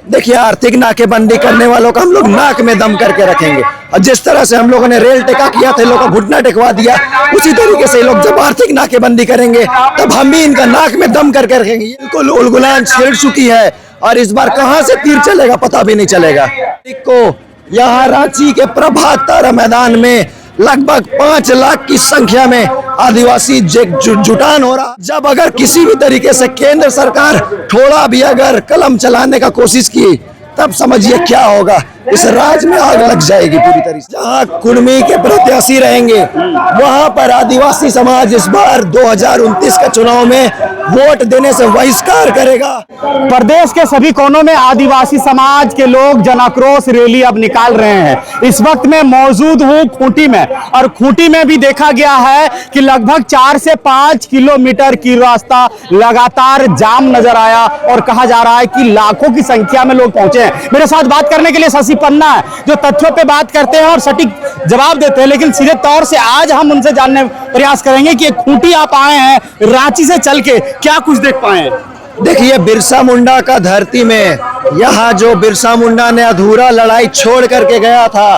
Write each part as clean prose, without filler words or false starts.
देखिए, आर्थिक नाकेबंदी करने वालों का हम लोग नाक में दम करके रखेंगे। और जिस तरह से हम लोगों ने रेल टेका किया था, लोगों का घुटना टेकवा दिया, उसी तरीके से लोग जब आर्थिक नाकेबंदी करेंगे तब हम भी इनका नाक में दम करके रखेंगे। बिल्कुल उलगुलान छिड़ चुकी है और इस बार कहां से तीर चलेगा पता भी नहीं चलेगा। को यहाँ रांची के प्रभात तारा मैदान में लगभग 5 लाख की संख्या में आदिवासी जुटान हो रहा। जब अगर किसी भी तरीके से केंद्र सरकार थोड़ा भी अगर कलम चलाने का कोशिश की तब समझिए क्या होगा। इस राज्य में आग लग जाएगी पूरी तरीके से। जहाँ कुर्मी के प्रत्याशी रहेंगे वहां पर आदिवासी समाज इस बार 2029 के चुनाव में वोट देने से बहिष्कार करेगा। प्रदेश के सभी कोनों में आदिवासी समाज के लोग जन आक्रोश रैली अब निकाल रहे हैं। इस वक्त मैं मौजूद हूं खूंटी में, और खूंटी में भी देखा गया है कि लगभग 4 से 5 किलोमीटर की रास्ता लगातार जाम नजर आया और कहा जा रहा है कि लाखों की संख्या में लोग पहुंचे हैं। मेरे साथ बात करने के लिए शशि पन्ना है, जो तथ्यों पे बात करते हैं और सटीक जवाब देते हैं। लेकिन सीधे तौर से आज हम उनसे जानने प्रयास करेंगे कि खूंटी आप आए हैं रांची से चल के, क्या कुछ देख पाए हैं? देखिए, बिरसा मुंडा का धरती में यहाँ जो बिरसा मुंडा ने अधूरा लड़ाई छोड़ करके गया था,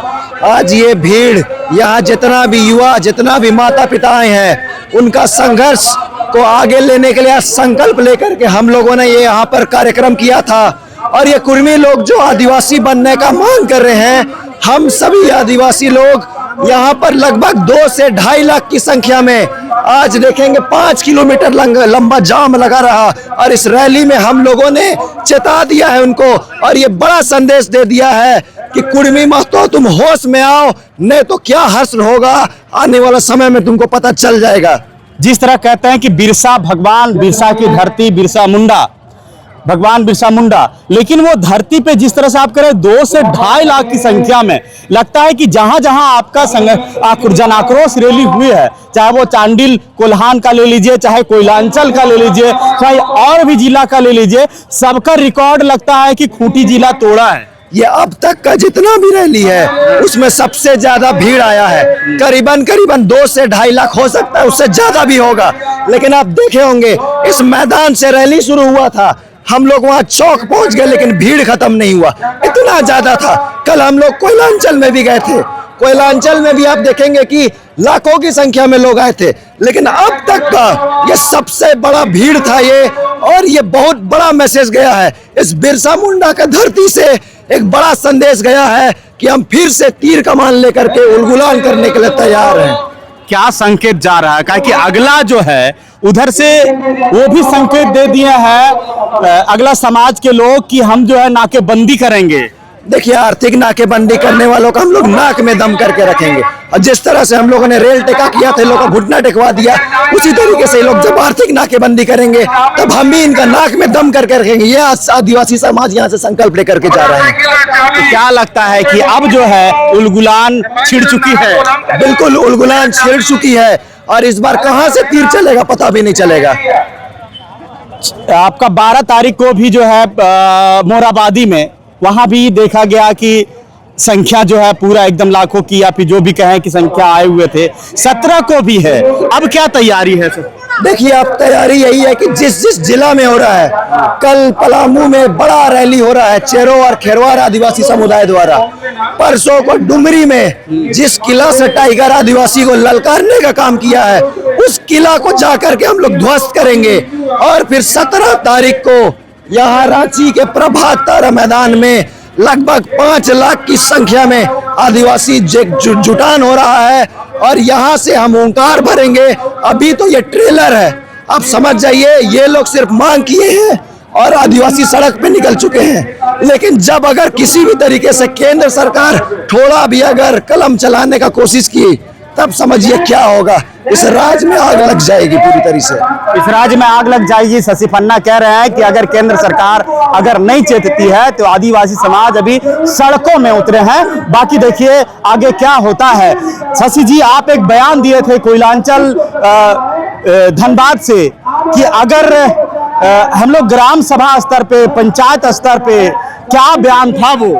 आज ये भीड़ यहाँ जितना भी युवा, जितना भी माता पिताएं हैं, उनका संघर्ष को आगे लेने के लिए संकल्प लेकर के हम लोगों ने ये यहाँ पर कार्यक्रम किया था। और ये कुर्मी लोग जो आदिवासी बनने का मांग कर रहे हैं, हम सभी आदिवासी लोग यहाँ पर लगभग 2 से 2.5 लाख की संख्या में आज देखेंगे 5 किलोमीटर लंबा जाम लगा रहा। और इस रैली में हम लोगों ने चेता दिया है उनको और ये बड़ा संदेश दे दिया है कि कुर्मी महतो तुम होश में आओ, नहीं तो क्या हश्र होगा आने वाला समय में तुमको पता चल जाएगा। जिस तरह कहते हैं कि बिरसा भगवान, बिरसा की धरती, बिरसा मुंडा, भगवान बिरसा मुंडा, लेकिन वो धरती पे जिस तरह से आप करें 2 से 2.5 लाख की संख्या में, लगता है कि जहां जहां आपका जन आक्रोश रैली हुई है, चाहे वो चांडिल कोल्हान का ले लीजिए, चाहे कोयलांचल का ले लीजिए, चाहे और भी जिला का ले लीजिए, सबका रिकॉर्ड लगता है कि खूंटी जिला तोड़ा है। ये अब तक का जितना भी रैली है उसमें सबसे ज्यादा भीड़ आया है। करीबन 2 से 2.5 लाख, हो सकता है उससे ज्यादा भी होगा। लेकिन आप देखे होंगे इस मैदान से रैली शुरू हुआ था, हम लोग वहां चौक पहुंच गए लेकिन भीड़ खत्म नहीं हुआ, इतना ज्यादा था। कल हम लोग कोयलांचल में भी गए थे, कोयलांचल में भी आप देखेंगे कि लाखों की संख्या में लोग आए थे। लेकिन अब तक का ये सबसे बड़ा भीड़ था ये, और ये बहुत बड़ा मैसेज गया है। इस बिरसा मुंडा का धरती से एक बड़ा संदेश गया है कि हम फिर से तीर कमान लेकर के उलगुलान करने के लिए तैयार हैं। क्या संकेत जा रहा है? क्या कि अगला जो है उधर से वो भी संकेत दे दिया है अगला समाज के लोग कि हम जो है नाकेबंदी करेंगे। देखिए, आर्थिक नाकेबंदी करने वालों का हम लोग नाक में दम करके रखेंगे। और जिस तरह से हम लोगों ने रेल टेका किया था, लोगों का घुटना टेकवा दिया, उसी तरीके से लोग जब आर्थिक नाकेबंदी करेंगे तब हम भी इनका नाक में दम करके रखेंगे। ये आदिवासी समाज यहाँ से संकल्प लेकर के जा रहे हैं। तो क्या लगता है कि अब जो है उलगुलान छिड़ चुकी है? बिल्कुल उलगुलान छिड़ चुकी है और इस बार कहां से तीर चलेगा पता भी नहीं चलेगा। आपका 12 तारीख को भी जो है मोराबादी में, वहां भी देखा गया कि संख्या जो है पूरा एकदम लाखों की, या फिर जो भी कहें कि संख्या आए हुए थे। 17 को भी है। अब क्या तैयारी है सर? देखिए, अब तैयारी यही है कि जिस जिला में हो रहा है, कल पलामू में बड़ा रैली हो रहा है चेरो और खेरवार आदिवासी समुदाय द्वारा। परसों को डुमरी में जिस किला से टाइगर आदिवासी को ललकारने का काम किया है, उस किला को जाकर के हम लोग ध्वस्त करेंगे। और फिर 17 तारीख को यहाँ रांची के प्रभात तारा मैदान में लगभग 5 लाख की संख्या में आदिवासी जुटान हो रहा है और यहाँ से हम ओंकार भरेंगे। अभी तो ये ट्रेलर है, आप समझ जाइए, ये लोग सिर्फ मांग किए हैं और आदिवासी सड़क पे निकल चुके हैं। लेकिन जब अगर किसी भी तरीके से केंद्र सरकार थोड़ा भी अगर कलम चलाने का कोशिश की तब समझिए क्या होगा। इस राज्य में आग लग जाएगी पूरी तरीके से। इस राज्य में आग लग जाएगी। शशि पन्ना कह रहे हैं कि अगर केंद्र सरकार अगर नहीं चेतती है तो आदिवासी समाज अभी सड़कों में उतरे हैं। बाकी देखिए आगे क्या होता है। शशि जी, आप एक बयान दिए थे कोयलांचल धनबाद से कि अगर हम लोग ग्राम सभा स्तर पे, पंचायत स्तर पे, क्या बयान था वो?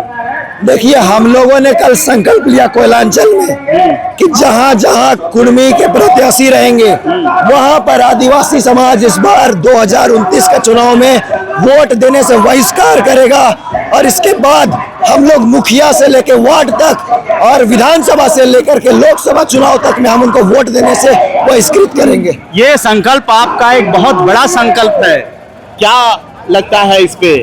देखिए, हम लोगों ने कल संकल्प लिया कोयलांचल में कि जहां जहां कुर्मी के प्रत्याशी रहेंगे वहां पर आदिवासी समाज इस बार 2029 के चुनाव में वोट देने से बहिष्कार करेगा। और इसके बाद हम लोग मुखिया से लेकर वार्ड तक और विधानसभा से लेकर के लोकसभा चुनाव तक में हम उनको वोट देने से बहिष्कृत करेंगे। ये संकल्प आपका एक बहुत बड़ा संकल्प है, क्या लगता है इस पे?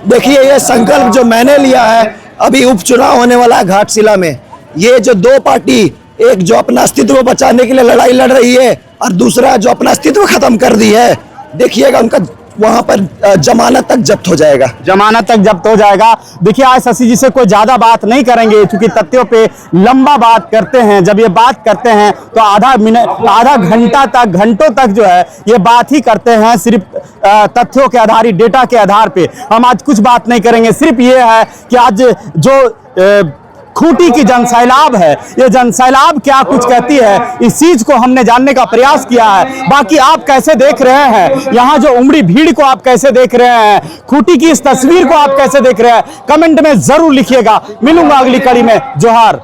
देखिए, ये संकल्प जो मैंने लिया है, अभी उपचुनाव होने वाला है घाटशिला में, ये जो दो पार्टी, एक जो अपना अस्तित्व बचाने के लिए लड़ाई लड़ रही है और दूसरा जो अपना अस्तित्व खत्म कर दी है, देखिएगा उनका वहां पर जमानत तक जब्त हो जाएगा। जमानत तक जब्त हो जाएगा। देखिए, आज शशि जी से कोई ज्यादा बात नहीं करेंगे क्योंकि तथ्यों पे लंबा बात करते हैं। जब ये बात करते हैं तो आधा मिनट, आधा घंटा तक, घंटों तक जो है ये बात ही करते हैं, सिर्फ तथ्यों के आधारित, डेटा के आधार पे। हम आज कुछ बात नहीं करेंगे, सिर्फ ये है कि आज जो खूंटी की जनसैलाब है, ये जनसैलाब क्या कुछ कहती है, इस चीज को हमने जानने का प्रयास किया है। बाकी आप कैसे देख रहे हैं, यहाँ जो उमड़ी भीड़ को आप कैसे देख रहे हैं, खूंटी की इस तस्वीर को आप कैसे देख रहे हैं, कमेंट में जरूर लिखिएगा। मिलूंगा अगली कड़ी में। जोहार।